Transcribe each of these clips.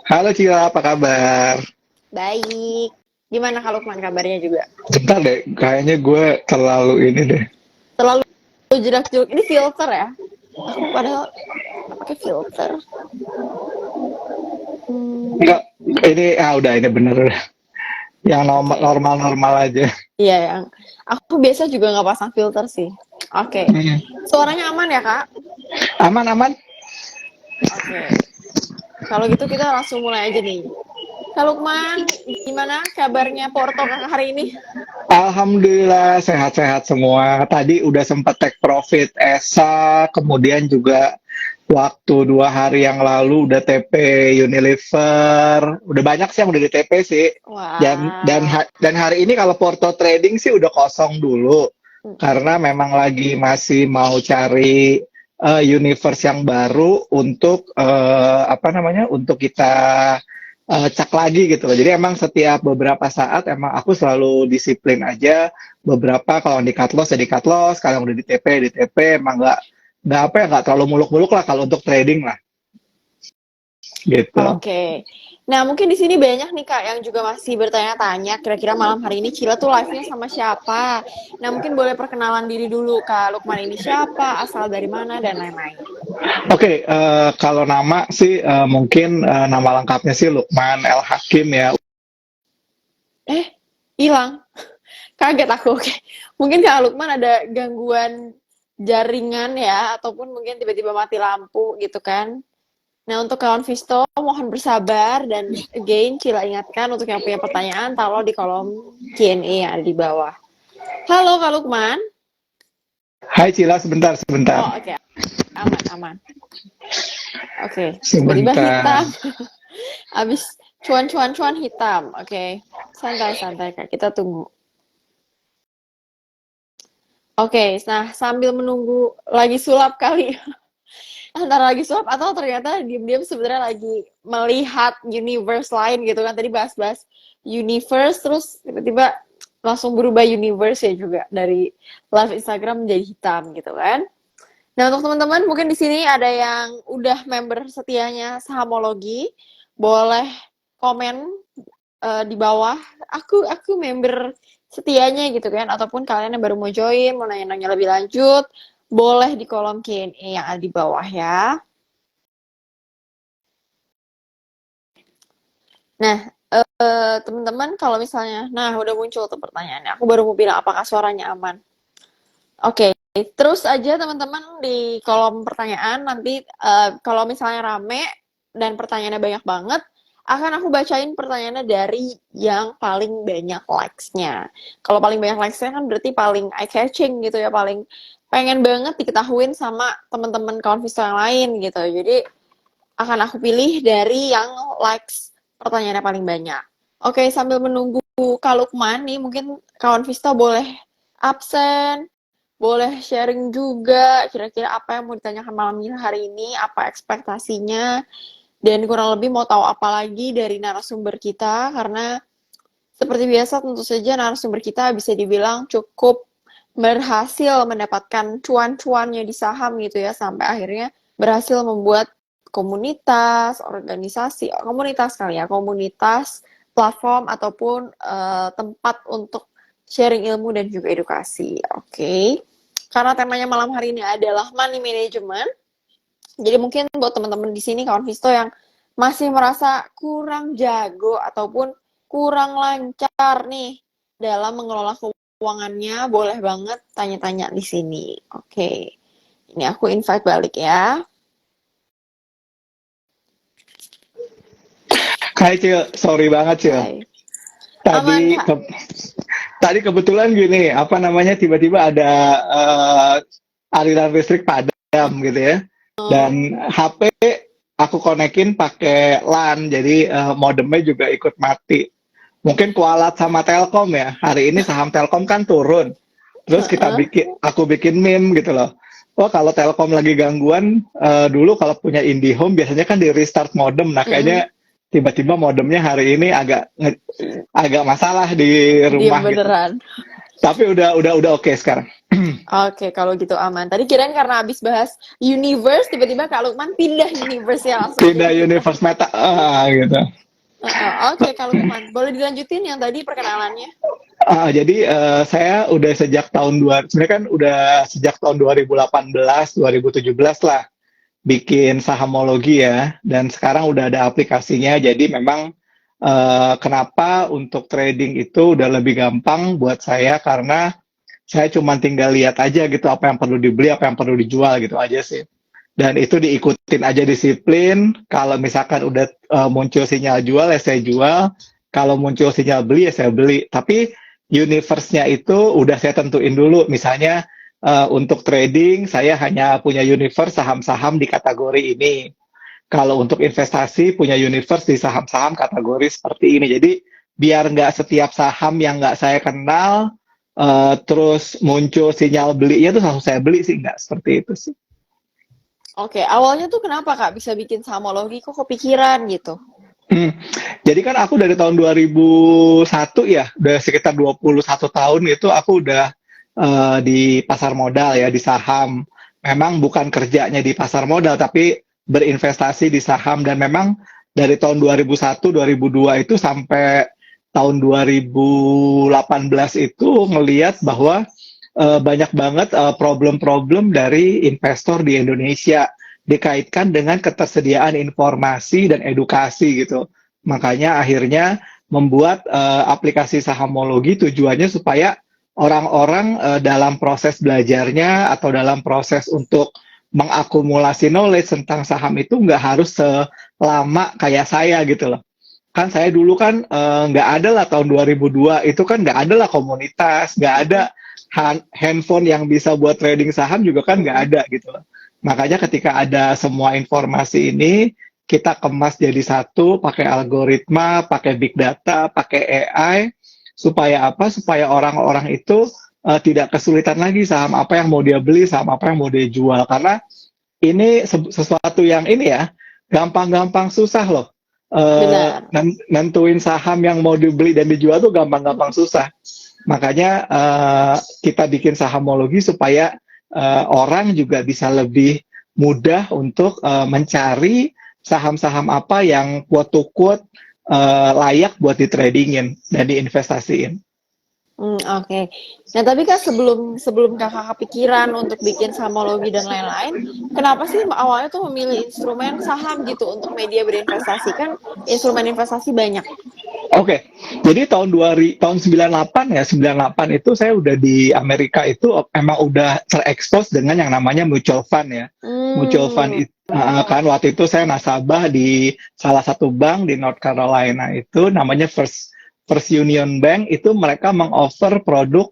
Halo Cila, apa kabar? Baik. Gimana kalau Lukman kabarnya juga? Bentar deh, kayaknya gue terlalu ini deh. Terlalu jerak-jeruk. Ini filter ya? Aku padahal nggak pakai filter. Hmm, Enggak, ini udah ini bener. Yang oke. normal-normal aja. Iya yang. Aku biasa juga nggak pasang filter sih. Oke. Hmm. Suaranya aman ya Kak? Aman-aman? Oke. Kalau gitu kita langsung mulai aja nih. Kak Lukman, gimana kabarnya Porto Kakak hari ini? Alhamdulillah sehat-sehat semua. Tadi udah sempat take profit ESA, kemudian juga waktu 2 hari yang lalu udah TP Unilever. Udah banyak sih yang udah di TP sih. Wah. Dan hari ini kalau Porto Trading sih udah kosong dulu Mm-mm. karena memang lagi masih mau cari universe yang baru untuk apa namanya untuk kita cek lagi gitu loh. Jadi emang setiap beberapa saat emang aku selalu disiplin aja. Beberapa kalau di cut loss ya di cut loss, kalau udah di TP emang nggak apa ya nggak terlalu muluk-muluk lah kalau untuk trading lah gitu. Oke. Nah, mungkin di sini banyak nih Kak yang juga masih bertanya-tanya kira-kira malam hari ini Cila tuh live-nya sama siapa. Nah, mungkin boleh perkenalan diri dulu Kak Lukman ini siapa, asal dari mana dan lain-lain. Oke, kalau nama sih mungkin nama lengkapnya sih Lukman El Hakim ya. Eh, hilang. Kaget aku. Oke. Mungkin Kak Lukman ada gangguan jaringan ya ataupun mungkin tiba-tiba mati lampu gitu kan. Nah, untuk kawan Visto mohon bersabar dan again Cila ingatkan untuk yang punya pertanyaan taruh di kolom Q&A yang ada di bawah. Halo Kak Lukman. Hai Cila, sebentar, sebentar, Oh, oke. Aman, aman. Oke. Tiba-tiba sebentar. hitam. Habis cuan-cuan-cuan hitam. Oke. Santai-santai, Kak. Kita tunggu. Oke. Nah, sambil menunggu lagi sulap kali. Antara lagi sulap atau ternyata diam-diam sebenarnya lagi melihat universe lain gitu kan. Tadi bahas-bahas universe, terus tiba-tiba langsung berubah universe ya juga. Dari live Instagram menjadi hitam gitu kan. Nah, untuk teman-teman mungkin di sini ada yang udah member setianya Sahamologi, boleh komen di bawah. Aku member setianya gitu kan, ataupun kalian yang baru mau join, mau nanya-nanya lebih lanjut, boleh di kolom Q&A yang ada di bawah ya. Nah, teman-teman kalau misalnya, nah udah muncul tuh pertanyaannya. Aku baru mau bilang apakah suaranya aman. Oke, terus aja teman-teman di kolom pertanyaan nanti kalau misalnya rame dan pertanyaannya banyak banget, akan aku bacain pertanyaannya dari yang paling banyak likes-nya. Kalau paling banyak likes-nya kan berarti paling eye-catching gitu ya, paling pengen banget diketahuin sama teman-teman kawan Visto yang lain gitu. Jadi akan aku pilih dari yang likes pertanyaannya paling banyak. Oke, sambil menunggu Kak Lukman nih, mungkin kawan Vista boleh absen, boleh sharing juga kira-kira apa yang mau ditanyakan malam hari ini, apa ekspektasinya, dan kurang lebih mau tahu apa lagi dari narasumber kita, karena seperti biasa tentu saja narasumber kita bisa dibilang cukup berhasil mendapatkan cuan-cuannya di saham gitu ya, sampai akhirnya berhasil membuat komunitas, organisasi, komunitas kali ya, komunitas, platform ataupun tempat untuk sharing ilmu dan juga edukasi. Oke. Karena temanya malam hari ini adalah money management. Jadi mungkin buat teman-teman di sini kawan Visto yang masih merasa kurang jago ataupun kurang lancar nih dalam mengelola keuangannya, boleh banget tanya-tanya di sini. Oke. Ini aku invite balik ya. Hai Cil, sorry banget Cil. Hai. Aman, Tadi Kak? ke- tadi kebetulan gini, apa namanya tiba-tiba ada aliran listrik padam gitu ya. Dan HP aku konekin pakai LAN, jadi modemnya juga ikut mati. Mungkin kualat sama Telkom ya. Hari ini saham Telkom kan turun. Terus aku bikin meme gitu loh. Oh kalau Telkom lagi gangguan, dulu kalau punya IndiHome biasanya kan di restart modem. Nah Mm-mm. kayaknya tiba-tiba modemnya hari ini agak masalah di Diem rumah gitu. beneran. Tapi udah oke sekarang. Oke, kalau gitu aman. Tadi kirain karena habis bahas universe, tiba-tiba Kak Lukman pindah universe ya langsung. Pindah universe meta gitu. Oke, Kak Lukman, boleh dilanjutin yang tadi perkenalannya? Jadi saya udah sejak tahun sebenarnya kan udah sejak tahun 2018, 2017 lah bikin sahamologi ya, dan sekarang udah ada aplikasinya. Jadi memang kenapa untuk trading itu udah lebih gampang buat saya karena saya cuma tinggal lihat aja gitu apa yang perlu dibeli, apa yang perlu dijual gitu aja sih. Dan itu diikutin aja disiplin. Kalau misalkan udah muncul sinyal jual ya saya jual. Kalau muncul sinyal beli ya saya beli. Tapi universe-nya itu udah saya tentuin dulu. Misalnya untuk trading saya hanya punya universe saham-saham di kategori ini. Kalau untuk investasi punya universe di saham-saham kategori seperti ini. Jadi biar nggak setiap saham yang nggak saya kenal terus muncul sinyal belinya tuh langsung saya beli sih, nggak seperti itu sih. Oke, awalnya tuh kenapa Kak bisa bikin sahamologi? Kok kepikiran gitu? Hmm. Jadi kan aku dari tahun 2001 ya, udah sekitar 21 tahun itu aku udah di pasar modal ya, di saham. Memang bukan kerjanya di pasar modal, tapi berinvestasi di saham. Dan memang dari tahun 2001, 2002 itu sampai tahun 2018 itu ngelihat bahwa banyak banget problem-problem dari investor di Indonesia dikaitkan dengan ketersediaan informasi dan edukasi gitu. Makanya akhirnya membuat aplikasi sahamologi tujuannya supaya orang-orang dalam proses belajarnya atau dalam proses untuk mengakumulasi knowledge tentang saham itu nggak harus selama kayak saya gitu loh. Kan saya dulu kan nggak ada lah tahun 2002 itu kan nggak ada lah komunitas, nggak ada handphone yang bisa buat trading saham juga kan nggak ada gitu loh. Makanya ketika ada semua informasi ini, kita kemas jadi satu, pakai algoritma, pakai big data, pakai AI, supaya apa? Supaya orang-orang itu tidak kesulitan lagi saham apa yang mau dia beli, saham apa yang mau dia jual. Karena ini sesuatu yang ini ya, gampang-gampang susah loh. Benar. Nentuin saham yang mau dibeli dan dijual tuh gampang-gampang susah. Makanya kita bikin sahamologi supaya orang juga bisa lebih mudah untuk mencari saham-saham apa yang quote to quote layak buat ditradingin dan diinvestasiin. Oke. Nah, tapi Kak sebelum Kakak kepikiran untuk bikin sahamologi dan lain-lain, kenapa sih awalnya tuh memilih instrumen saham gitu untuk media berinvestasi? Kan instrumen investasi banyak. Oke, jadi tahun 98 ya, 98 itu saya udah di Amerika itu emang udah terekspos dengan yang namanya mutual fund ya. Mutual fund itu kan waktu itu saya nasabah di salah satu bank di North Carolina itu namanya First Union Bank, itu mereka mengoffer produk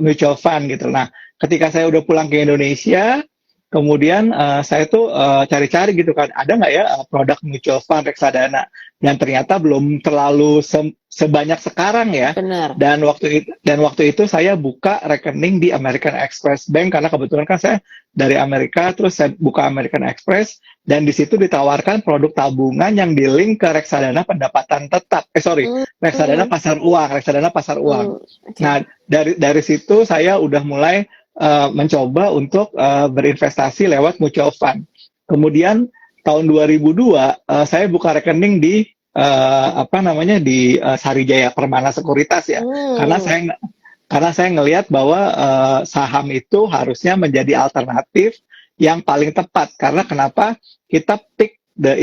mutual fund gitu. Nah, ketika saya udah pulang ke Indonesia, kemudian saya tuh cari-cari gitu kan, ada nggak ya produk mutual fund reksadana? Dan ternyata belum terlalu sebanyak sekarang ya. Benar. Dan waktu itu saya buka rekening di American Express Bank karena kebetulan kan saya dari Amerika, terus saya buka American Express dan di situ ditawarkan produk tabungan yang di-link ke reksadana pendapatan tetap. Reksadana pasar uang. Okay. Nah, dari situ saya udah mulai mencoba untuk berinvestasi lewat mutual fund. Kemudian tahun 2002 saya buka rekening di Sarijaya Permana Sekuritas ya. Karena saya ngelihat bahwa saham itu harusnya menjadi alternatif yang paling tepat. Karena kenapa? Kita pick the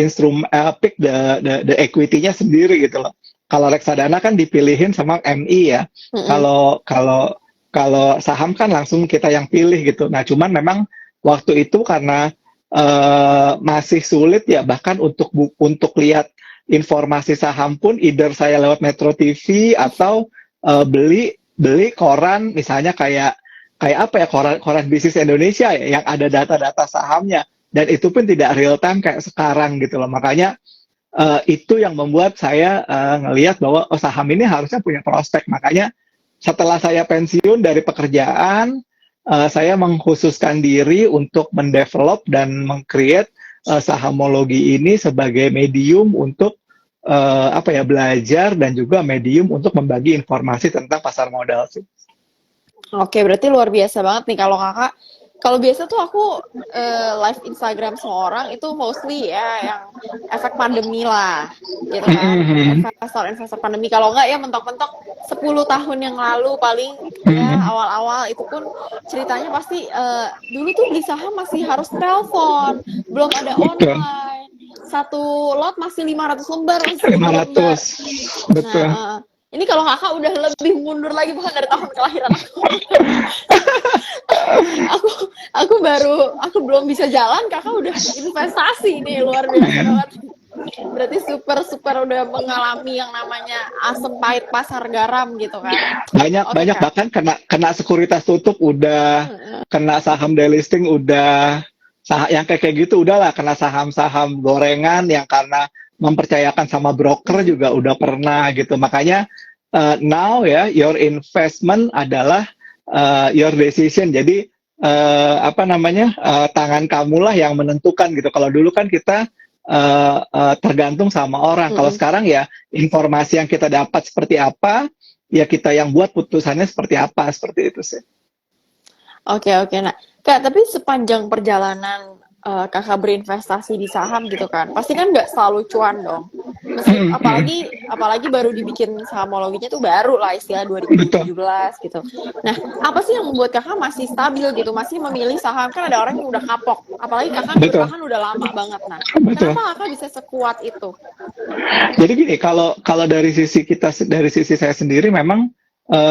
equity-nya sendiri gitu loh. Kalau reksadana kan dipilihin sama MI ya. Kalau saham kan langsung kita yang pilih gitu. Nah, cuman memang waktu itu karena masih sulit ya, bahkan untuk lihat informasi saham pun either saya lewat Metro TV atau beli koran, misalnya kayak apa ya, koran bisnis Indonesia ya, yang ada data-data sahamnya, dan itu pun tidak real time kayak sekarang gitu loh. Makanya itu yang membuat saya ngelihat bahwa saham ini harusnya punya prospek. Makanya setelah saya pensiun dari pekerjaan, saya mengkhususkan diri untuk mendevelop dan meng-create sahamologi ini sebagai medium untuk belajar dan juga medium untuk membagi informasi tentang pasar modal sih. Oke, berarti luar biasa banget nih kalau kakak. Kalau biasa tuh aku live Instagram seorang itu mostly ya yang efek pandemi lah, gitu kan. Investor-investor pandemi. Kalau nggak ya mentok-mentok 10 tahun yang lalu paling ya awal-awal itu pun ceritanya pasti dulu tuh beli saham masih harus telepon, belum ada Betul. online. Satu lot masih 500 lembar, masih 1000 lembar. 500. Nah, Betul. ini kalau kakak udah lebih mundur lagi bahkan dari tahun kelahiran aku. aku aku belum bisa jalan, kakak udah investasi nih, luar biasa banget. Berarti super super udah mengalami yang namanya asem pahit pasar garam gitu kan. Banyak Oke banyak kak. bahkan kena sekuritas tutup udah, kena saham delisting udah, yang kayak gitu udahlah, kena saham-saham gorengan yang karena mempercayakan sama broker juga udah pernah gitu. Makanya now ya your investment adalah your decision. Jadi apa namanya, tangan kamulah yang menentukan gitu. Kalau dulu kan kita tergantung sama orang. Kalau sekarang ya informasi yang kita dapat seperti apa, ya kita yang buat putusannya seperti apa, seperti itu sih. Oke, oke. Nah, Kak, tapi sepanjang perjalanan kakak berinvestasi di saham gitu kan, pasti kan nggak selalu cuan dong. Apalagi baru dibikin sahamologinya tuh baru lah istilah Betul. 2017 gitu. Nah, apa sih yang membuat kakak masih stabil gitu, masih memilih saham? Kan ada orang yang udah kapok, apalagi kakak Betul. bertahan udah lama banget. Nah, Betul. kenapa kakak bisa sekuat itu? Jadi gini, kalau kalau dari sisi kita, dari sisi saya sendiri memang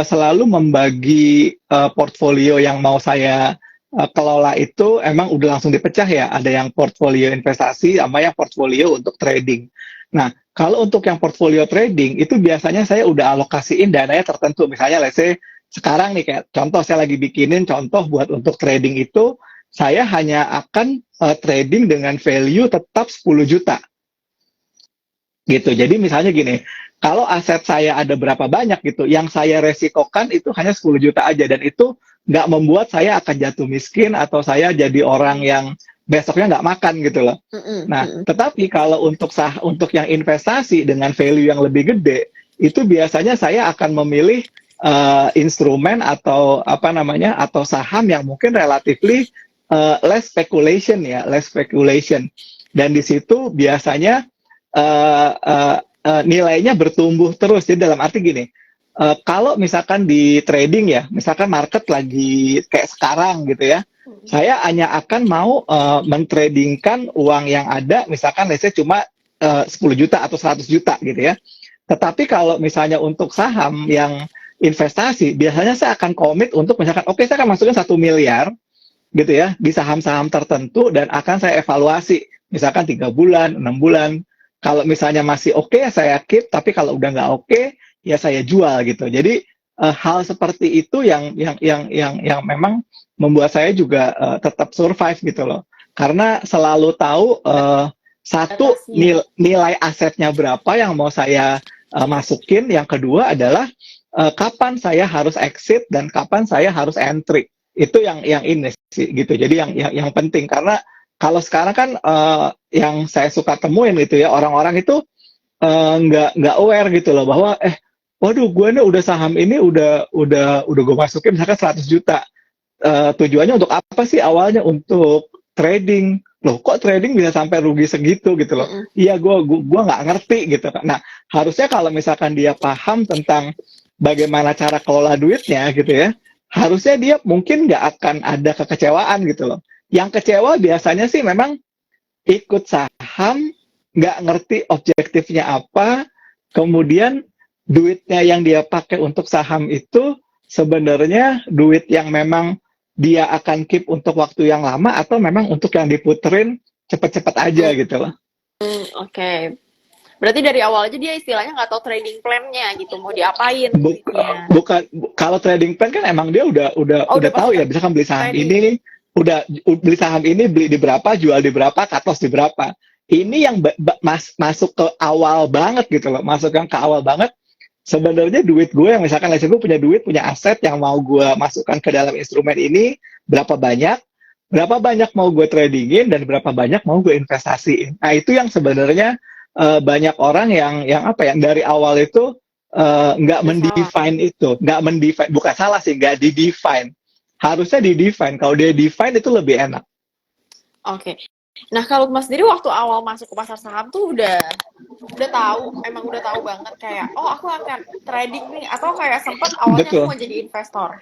selalu membagi portfolio yang mau saya kelola itu emang udah langsung dipecah ya. Ada yang portfolio investasi sama yang portfolio untuk trading. Nah, kalau untuk yang portfolio trading itu biasanya saya udah alokasiin dananya tertentu. Misalnya let's say sekarang nih, kayak contoh saya lagi bikinin contoh buat untuk trading itu, saya hanya akan trading dengan value tetap 10 juta gitu. Jadi misalnya gini, kalau aset saya ada berapa banyak gitu, yang saya resikokan itu hanya 10 juta aja, dan itu nggak membuat saya akan jatuh miskin atau saya jadi orang yang besoknya nggak makan gitu loh. Nah, tetapi kalau untuk yang investasi dengan value yang lebih gede, itu biasanya saya akan memilih instrumen atau apa namanya, atau saham yang mungkin relatively less speculation ya, less speculation. Dan di situ biasanya nilainya bertumbuh terus. Jadi dalam arti gini, kalau misalkan di trading ya, misalkan market lagi kayak sekarang gitu ya, saya hanya akan mau mentradingkan uang yang ada, misalkan let's say cuma 10 juta atau 100 juta gitu ya. Tetapi kalau misalnya untuk saham yang investasi, biasanya saya akan komit untuk misalkan, oke, saya akan masukin 1 miliar gitu ya di saham-saham tertentu, dan akan saya evaluasi misalkan 3 bulan, 6 bulan. Kalau misalnya masih oke, saya keep, tapi kalau udah nggak oke, ya saya jual gitu. Jadi hal seperti itu yang memang membuat saya juga tetap survive gitu loh. Karena selalu tahu satu, nilai asetnya berapa yang mau saya masukin. Yang kedua adalah kapan saya harus exit dan kapan saya harus entry. Itu yang ini sih gitu. Jadi yang penting, karena kalau sekarang kan yang saya suka temuin gitu ya, orang-orang itu nggak aware gitu loh bahwa waduh, gue nih udah saham ini udah gue masukin misalkan 100 juta. Tujuannya untuk apa sih? Awalnya untuk trading. Loh, kok trading bisa sampai rugi segitu gitu loh. Iya, gue nggak ngerti gitu. Nah, harusnya kalau misalkan dia paham tentang bagaimana cara kelola duitnya gitu ya, harusnya dia mungkin nggak akan ada kekecewaan gitu loh. Yang kecewa biasanya sih memang ikut saham, nggak ngerti objektifnya apa, kemudian duitnya yang dia pakai untuk saham itu sebenarnya duit yang memang dia akan keep untuk waktu yang lama, atau memang untuk yang diputerin cepet-cepet aja gitu loh. Oke. Berarti dari awal aja dia istilahnya nggak tahu trading plan-nya gitu, mau diapain duitnya. Bukan, kalau trading plan kan emang dia udah tahu ya, misalkan beli saham ini, udah beli saham ini, beli di berapa, jual di berapa, cut loss di berapa. Ini yang masuk ke awal banget gitu loh, masuk yang ke awal banget. Sebenarnya duit gue yang misalkan gue punya duit, punya aset yang mau gue masukkan ke dalam instrumen ini, berapa banyak mau gue tradingin, dan berapa banyak mau gue investasiin. Nah, itu yang sebenarnya banyak orang yang apa ya, dari awal itu nggak Udah salah. mendefine itu, nggak mendefine, bukan salah sih, nggak di-define. Harusnya di-define. Kalau dia define itu lebih enak. Oke. Nah, kalau Mas sendiri waktu awal masuk ke pasar saham tuh udah tahu, emang udah tahu banget kayak, oh aku akan trading nih, atau kayak sempet awalnya aku Betul. mau jadi investor.